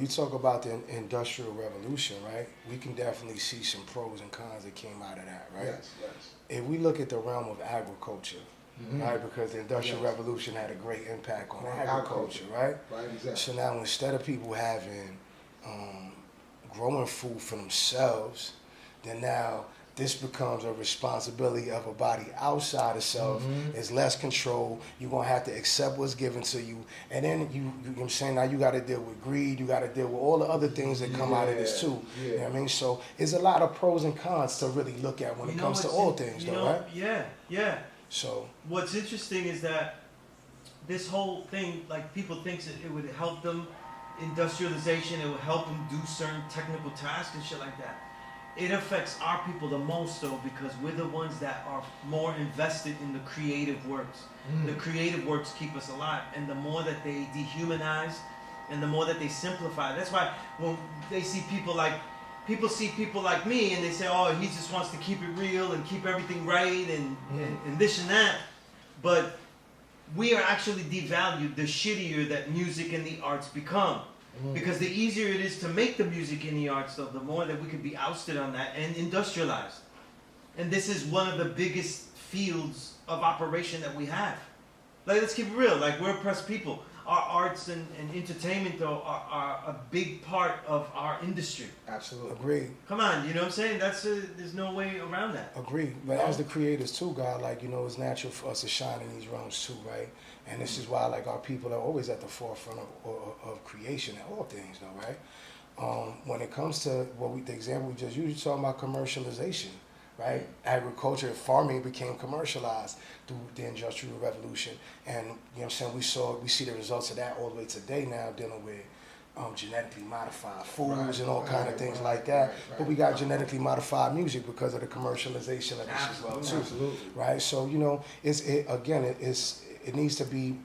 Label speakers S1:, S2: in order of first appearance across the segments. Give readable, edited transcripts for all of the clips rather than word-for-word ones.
S1: you talk about the industrial revolution, right? We can definitely see some pros and cons that came out of that, right?
S2: Yes, yes.
S1: If we look at the realm of agriculture, right, because the industrial
S2: Yes.
S1: revolution had a great impact on
S2: Agriculture.
S1: agriculture, right?
S2: Right, exactly.
S1: So now instead of people having growing food for themselves, then now this becomes a responsibility of a body outside of self. It's less control. You're gonna have to accept what's given to you, and then you know what I'm saying, now you got to deal with greed. You got to deal with all the other things that come out of this too.
S2: Yeah.
S1: You know what I mean? So it's a lot of pros and cons to really look at when it comes to all things, though, right?
S3: Yeah.
S1: So
S3: What's interesting is that this whole thing, like people think that it would help them, industrialization, it would help them do certain technical tasks and shit like that. It affects our people the most though, because we're the ones that are more invested in the creative works. The creative works keep us alive, and the more that they dehumanize and the more that they simplify, that's why when they see people like me and they say, oh, he just wants to keep it real and keep everything right and this and that. But we are actually devalued the shittier that music and the arts become. Because the easier it is to make the music and the arts, though, the more that we could be ousted on that and industrialized. And this is one of the biggest fields of operation that we have. Like, let's keep it real. Like, we're oppressed people. Our arts and entertainment, though, are a big part of our industry.
S2: Absolutely.
S1: agreed.
S3: Come on, you know what I'm saying? There's no way around that.
S1: Agreed. But as the creators too, God, like, you know, it's natural for us to shine in these realms too, right? And this is why, like, our people are always at the forefront of creation and all things, though, right? When it comes to the example we just used, talking about commercialization, right? Agriculture and farming became commercialized through the Industrial Revolution, and you know what I'm saying. We see the results of that all the way today now, dealing with genetically modified foods and all kind of things like that. But we got genetically modified music because of the commercialization of this as well too.
S2: Absolutely.
S1: Right? So you know, it needs to be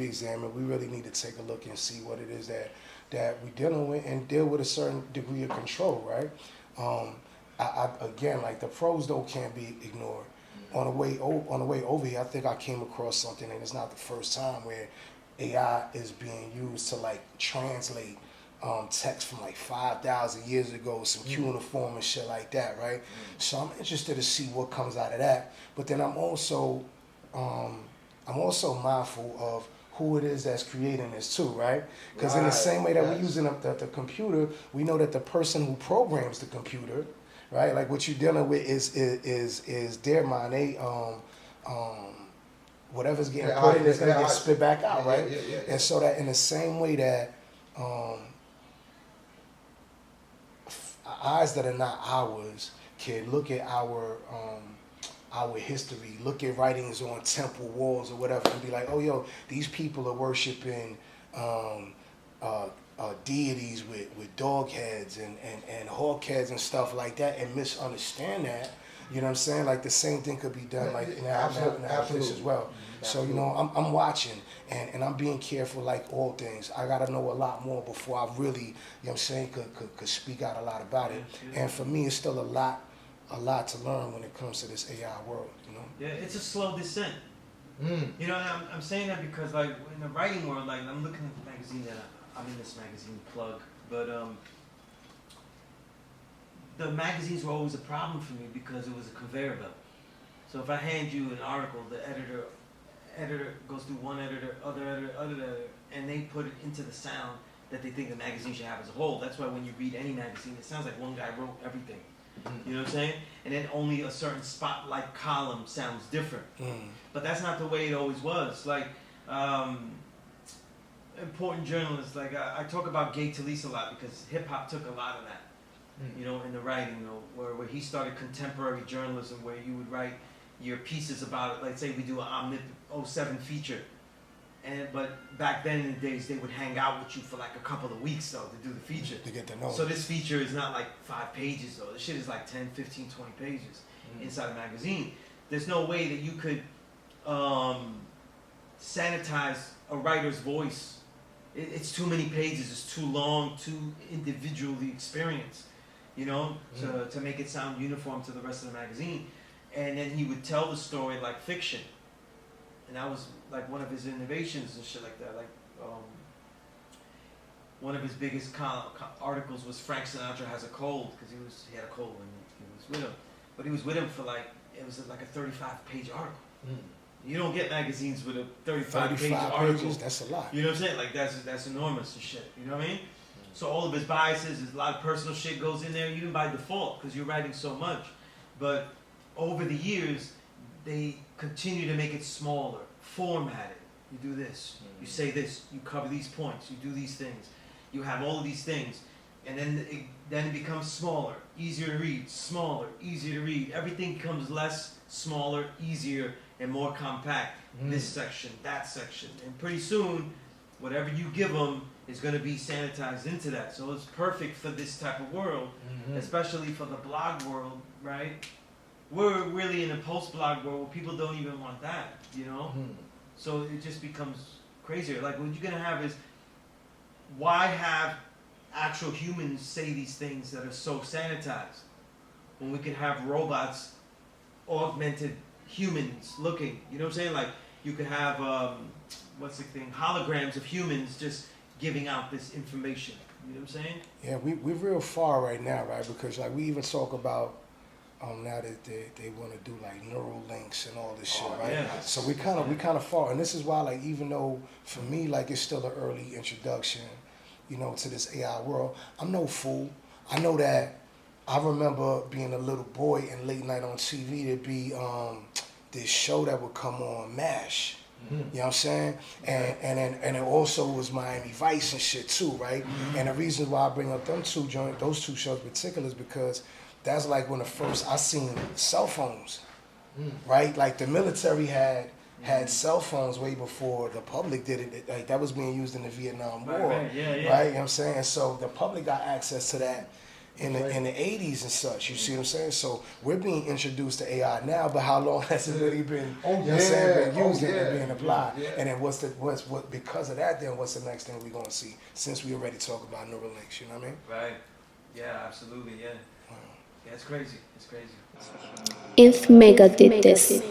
S1: examined. We really need to take a look and see what it is that we're dealing with and deal with a certain degree of control, right? Again, like the pros though can't be ignored. On the way over here, I think I came across something, and it's not the first time where AI is being used to like translate text from like 5,000 years ago, some cuneiform and shit like that, right? So I'm interested to see what comes out of that. But then I'm also mindful of who it is that's creating this too, right? Because in the same way that we're using the computer, we know that the person who programs the computer, right? Like what you're dealing with is their mind. They whatever's getting put in is gonna get spit back out, right? And so that in the same way that eyes that are not ours can look at our history, look at writings on temple walls or whatever, and be like, oh, yo, these people are worshiping deities with dog heads and hawk heads and stuff like that, and misunderstand that. You know what I'm saying? Like the same thing could be done like now with this as well. So, you know, I'm watching and I'm being careful like all things. I gotta know a lot more before I really, you know what I'm saying, could speak out a lot about it. And for me, it's still a lot to learn when it comes to this AI world, you know?
S3: Yeah, it's a slow descent. You know, I'm saying that because like in the writing world, like I'm looking at the magazine that I'm in this magazine plug, but the magazines were always a problem for me because it was a conveyor belt. So if I hand you an article, the editor goes through one editor, other editor, and they put it into the sound that they think the magazine should have as a whole. That's why when you read any magazine, it sounds like one guy wrote everything. You know what I'm saying? And then only a certain spotlight column sounds different. But that's not the way it always was. Like, important journalists, like I talk about Gay Talese a lot because hip hop took a lot of that. You know, in the writing, you know, where he started contemporary journalism, where you would write your pieces about it. Like, say we do an Omnip 07 feature, but back then in the days they would hang out with you for like a couple of weeks though to do the feature.
S1: To get to know.
S3: So this feature is not like 5 pages though. This shit is like 10, 15, 20 pages inside a magazine. There's no way that you could sanitize a writer's voice. It's too many pages. It's too long, too individually experienced. You know, to make it sound uniform to the rest of the magazine. And then he would tell the story like fiction. And that was like one of his innovations and shit like that. Like, one of his biggest articles was Frank Sinatra has a cold, because he had a cold when he was with him. But he was with him for like, it was like a 35-page article. You don't get magazines with a 35-page article.
S1: Pages, that's a lot.
S3: You know what I'm saying? Like that's enormous and shit. You know what I mean? So all of his biases, a lot of personal shit goes in there, even by default, because you're writing so much. But over the years, they continue to make it smaller, format it. You do this, you say this, you cover these points, you do these things, you have all of these things, and then it becomes smaller, easier to read, smaller, easier to read. Everything becomes less, smaller, easier, and more compact. This section, that section, and pretty soon, whatever you give them is going to be sanitized into that. So it's perfect for this type of world, especially for the blog world, right? We're really in a post-blog world where people don't even want that, you know? So it just becomes crazier. Like what you're going to have is, why have actual humans say these things that are so sanitized when we can have robots, augmented humans looking, you know what I'm saying? Like you could have, holograms of humans just giving out this information, you know what I'm saying?
S1: Yeah, we're real far right now, right? Because like we even talk about now that they want to do like neural links and all this shit, right?
S3: Yeah.
S1: So we kind of far, and this is why, like, even though for me, like, it's still an early introduction, you know, to this AI world. I'm no fool. I know that. I remember being a little boy and late night on TV, there'd be this show that would come on, MASH. You know what I'm saying? And it also was Miami Vice and shit too, right? And the reason why I bring up those two shows in particular is because that's like when the first I seen cell phones, right? Like the military had cell phones way before the public did it. Like that was being used in the Vietnam War,
S3: right? Yeah.
S1: Right? You know what I'm saying? And so the public got access to that in the 80s and such. You see what I'm saying? So we're being introduced to AI now, but how long has it really been? You know what I'm saying? Been used and being applied. And then what because of that? Then what's the next thing we're gonna see? Since we already talked about neural links, you know what I mean?
S3: Right. Yeah, absolutely. Yeah. Yeah, it's crazy. It's crazy.
S2: If Mega did this.